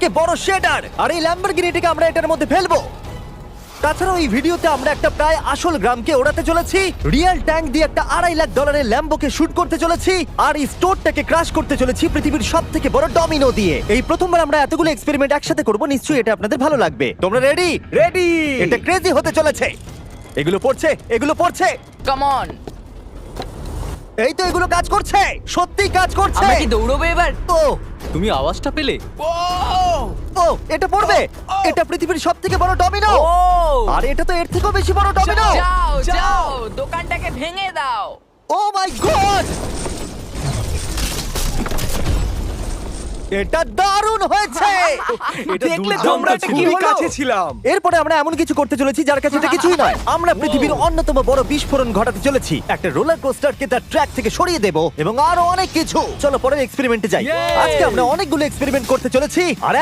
থেকে বড় শেডার, আর এই ল্যাম্বরগিনিটাকে আমরা এটার মধ্যে ফেলবো। তাছাড়াও এই ভিডিওতে আমরা একটা প্রায় আসল গ্রামকে ওড়াতে চলেছি, রিয়েল ট্যাঙ্ক দিয়ে একটা $2.5 লাখ ল্যাম্বোকে শুট করতে চলেছি, আর এই স্টোরটাকে ক্রাশ করতে চলেছি পৃথিবীর সব থেকে বড় ডমিনো দিয়ে। এই প্রথমবার আমরা এতগুলো এক্সপেরিমেন্ট একসাথে করব, নিশ্চয়ই এটা আপনাদের ভালো লাগবে। তোমরা রেডি? রেডি। এটা ক্রেজি হতে চলেছে। এগুলো পড়ছে, এগুলো পড়ছে। Come on. এই তো এগুলো কাজ করছে, সত্যি কাজ করছে। আমরা কি দৌড়বো এবার? ও তুমি আওয়াজটা পেলে? ও এটা পড়বে। এটা পৃথিবীর সব থেকে বড় ডমিনো, ও আর এটা তো এর থেকেও বেশি বড় ডমিনো। যাও যাও দোকানটাকে ভেঙে দাও। ও মাই গড, এটা দারুণ হয়েছে। এটা দেখলে দুর্দান্ত তোমরা এটা ছিল। কি খুবই হলো? কাছে ছিলাম। এরপরে আমরা এমন কিছু করতে চলেছি যার কাছে এটা কিছুই নয়। আমরা পৃথিবীর অন্যতম বড় বিস্ফোরণ ঘটাতে চলেছি, একটা রোলার কোস্টারকে তার ট্র্যাক থেকে সরিয়ে দেব এবং আরো অনেক কিছু। চলো পরের এক্সপেরিমেন্টে যাই। Yay! আজকে আমরা অনেকগুলো এক্সপেরিমেন্ট করতে চলেছি, আর